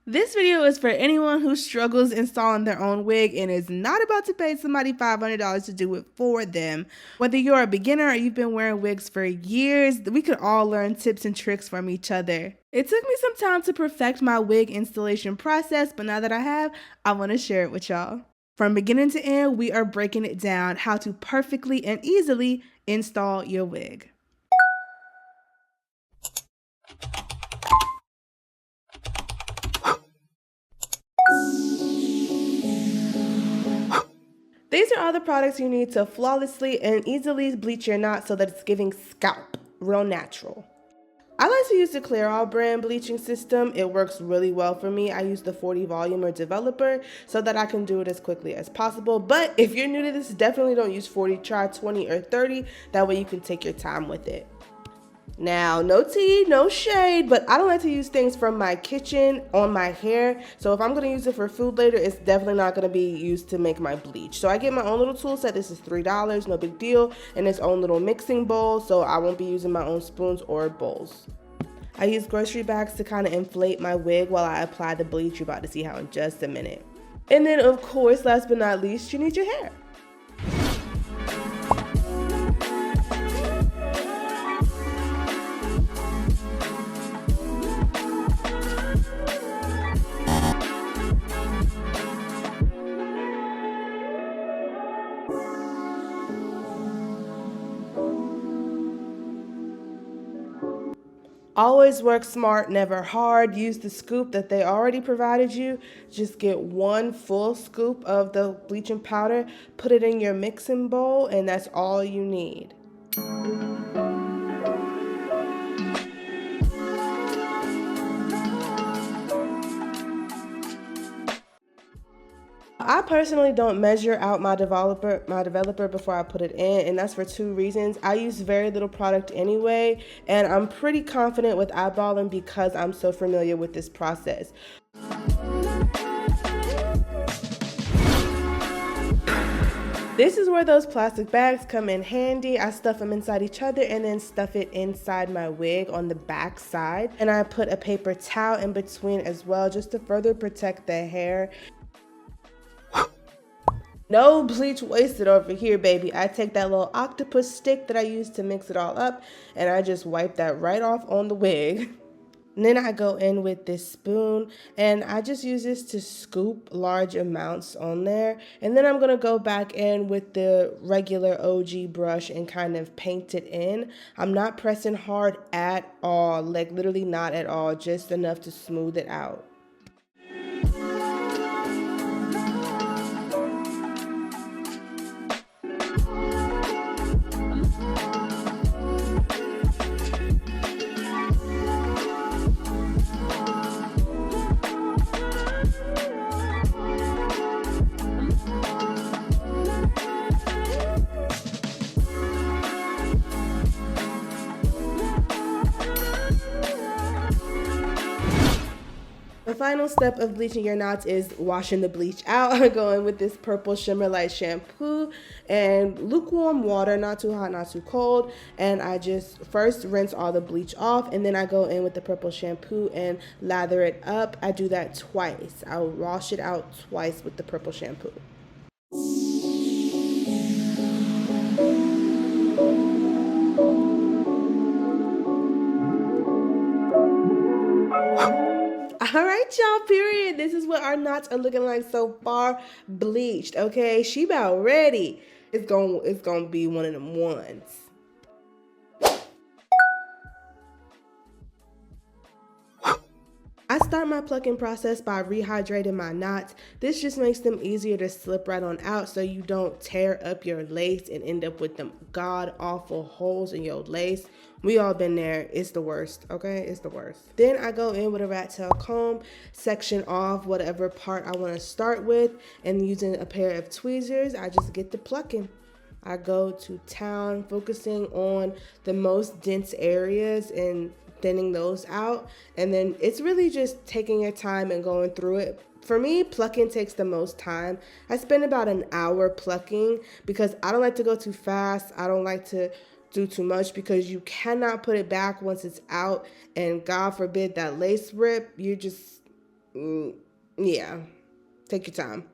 This video is for anyone who struggles installing their own wig and is not about to pay somebody $500 to do it for them. Whether you're a beginner or you've been wearing wigs for years, we could all learn tips and tricks from each other. It took me some time to perfect my wig installation process, but now that I have, I want to share it with y'all. From beginning to end, we are breaking it down how to perfectly and easily install your wig. These are all the products you need to flawlessly and easily bleach your knot so that it's giving scalp, real natural. I like to use the Clairol brand bleaching system. It works really well for me. I use the 40 volume or developer so that I can do it as quickly as possible. But if you're new to this, definitely don't use 40, try 20 or 30. That way you can take your time with it. Now, no tea, no shade, but I don't like to use things from my kitchen on my hair. So if I'm going to use it for food later, it's definitely not going to be used to make my bleach. So I get my own little tool set. This is $3, no big deal, and its own little mixing bowl. So I won't be using my own spoons or bowls. I use grocery bags to kind of inflate my wig while I apply the bleach. You're about to see how in just a minute. And then, of course, last but not least, you need your hair. Always work smart, never hard. Use the scoop that they already provided you. Just get one full scoop of the bleaching powder, put it in your mixing bowl, and that's all you need. I personally don't measure out my developer before I put it in, and that's for two reasons. I use very little product anyway, and I'm pretty confident with eyeballing because I'm so familiar with this process. This is where those plastic bags come in handy. I stuff them inside each other and then stuff it inside my wig on the back side. And I put a paper towel in between as well just to further protect the hair. No bleach wasted over here, baby. I take that little octopus stick that I use to mix it all up and I just wipe that right off on the wig. And then I go in with this spoon and I just use this to scoop large amounts on there. And then I'm going to go back in with the regular OG brush and kind of paint it in. I'm not pressing hard at all, like literally not at all, just enough to smooth it out. The final step of bleaching your knots is washing the bleach out. I go in with this purple Shimmer Light shampoo and lukewarm water, not too hot, not too cold. And I just first rinse all the bleach off, and then I go in with the purple shampoo and lather it up. I do that twice. I'll wash it out twice with the purple shampoo. All right, y'all, period. This is what our knots are looking like so far, bleached, okay? She about ready. It's gonna be one of them ones. I start my plucking process by rehydrating my knots. This just makes them easier to slip right on out so you don't tear up your lace and end up with them god-awful holes in your lace. We all been there. It's the worst, okay? It's the worst. Then I go in with a rat tail comb, section off whatever part I want to start with, and using a pair of tweezers, I just get to plucking. I go to town, focusing on the most dense areas and thinning those out, and then it's really just taking your time and going through it. For me, plucking takes the most time. I spend about an hour plucking because I don't like to go too fast. I don't like to do too much because you cannot put it back once it's out, and God forbid that lace rip, Yeah, take your time.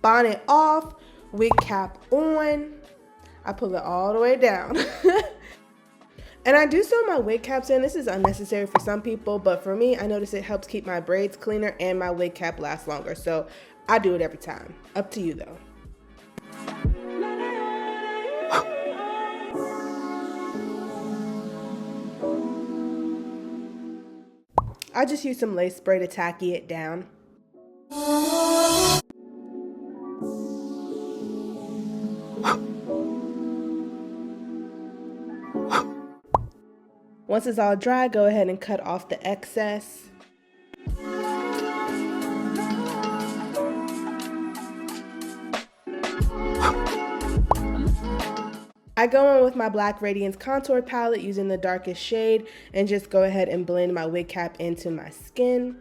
Bonnet off, wig cap on. I pull it all the way down. And I do sew my wig caps in. This is unnecessary for some people, but for me, I notice it helps keep my braids cleaner and my wig cap lasts longer. So I do it every time. Up to you though. I just use some lace spray to tacky it down. Once it's all dry, go ahead and cut off the excess. I go in with my Black Radiance contour palette using the darkest shade and just go ahead and blend my wig cap into my skin.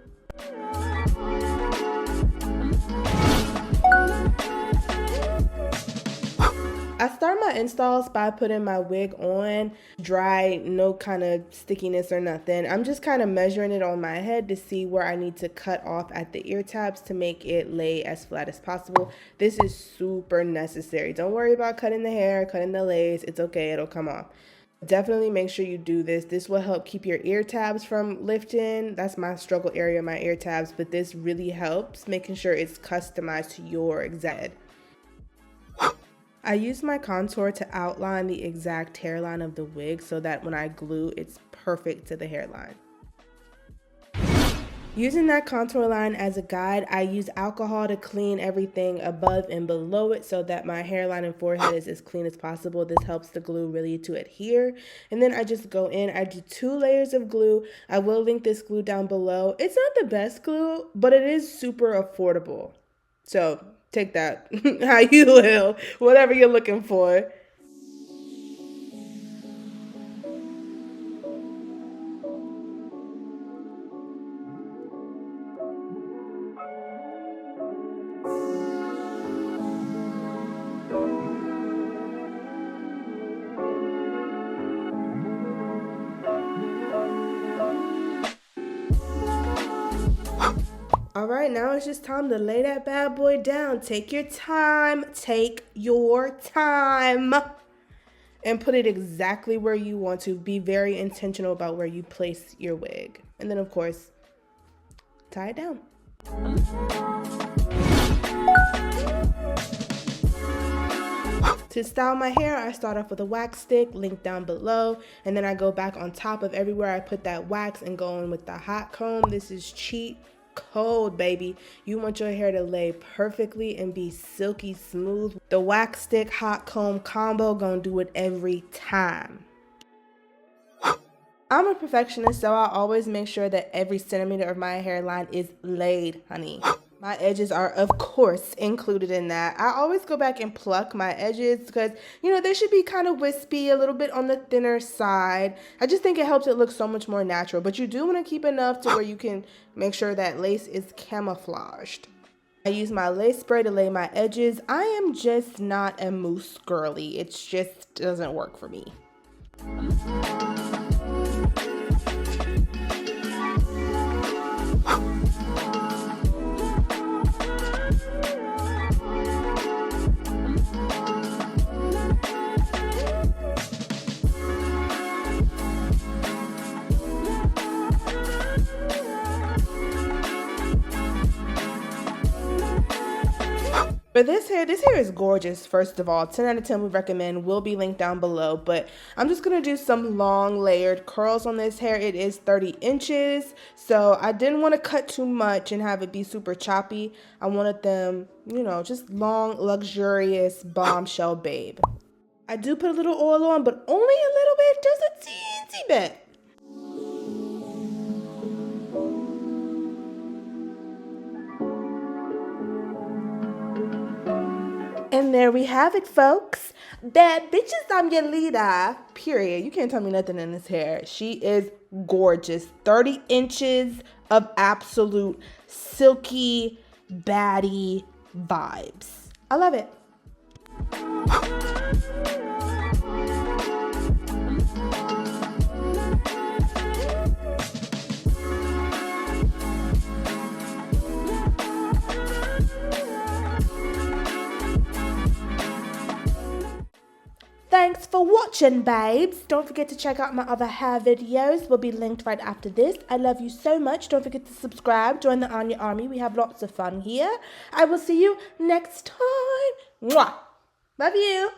I start my installs by putting my wig on dry, no kind of stickiness or nothing. I'm just kind of measuring it on my head to see where I need to cut off at the ear tabs to make it lay as flat as possible. This is super necessary. Don't worry about cutting the hair, cutting the lace. It's okay, it'll come off. Definitely make sure you do this. This will help keep your ear tabs from lifting. That's my struggle area, my ear tabs, but this really helps making sure it's customized to your exact. I use my contour to outline the exact hairline of the wig so that when I glue, it's perfect to the hairline. Using that contour line as a guide, I use alcohol to clean everything above and below it so that my hairline and forehead is as clean as possible. This helps the glue really to adhere. And then I just go in, I do 2 layers of glue. I will link this glue down below. It's not the best glue, but it is super affordable. So take that how you will, whatever you're looking for. All right, now it's just time to lay that bad boy down. Take your time, and put it exactly where you want to. Be very intentional about where you place your wig. And then, of course, tie it down. To style my hair, I start off with a wax stick, link down below, and then I go back on top of everywhere I put that wax and go in with the hot comb. This is cheat code, baby. You want your hair to lay perfectly and be silky smooth. The wax stick hot comb combo gonna do it every time. I'm a perfectionist, so I always make sure that every centimeter of my hairline is laid, honey. My edges are, of course, included in that. I always go back and pluck my edges because, you know, they should be kind of wispy, a little bit on the thinner side. I just think it helps it look so much more natural. But you do want to keep enough to where you can make sure that lace is camouflaged. I use my lace spray to lay my edges. I am just not a mousse girly. It just doesn't work for me. For this hair is gorgeous, first of all. 10 out of 10 would recommend, will be linked down below. But I'm just going to do some long layered curls on this hair. It is 30 inches, so I didn't want to cut too much and have it be super choppy. I wanted them, you know, just long, luxurious bombshell babe. I do put a little oil on, but only a little bit, just a teensy bit. And there we have it, folks. Bad bitches, I'm your leader. Period. You can't tell me nothing in this hair. She is gorgeous. 30 inches of absolute silky baddie vibes. I love it. Thanks for watching, babes. Don't forget to check out my other hair videos. Will be linked right after this. I love you so much. Don't forget to subscribe. Join the Anya Army. We have lots of fun here. I will see you next time. Mwah. Love you.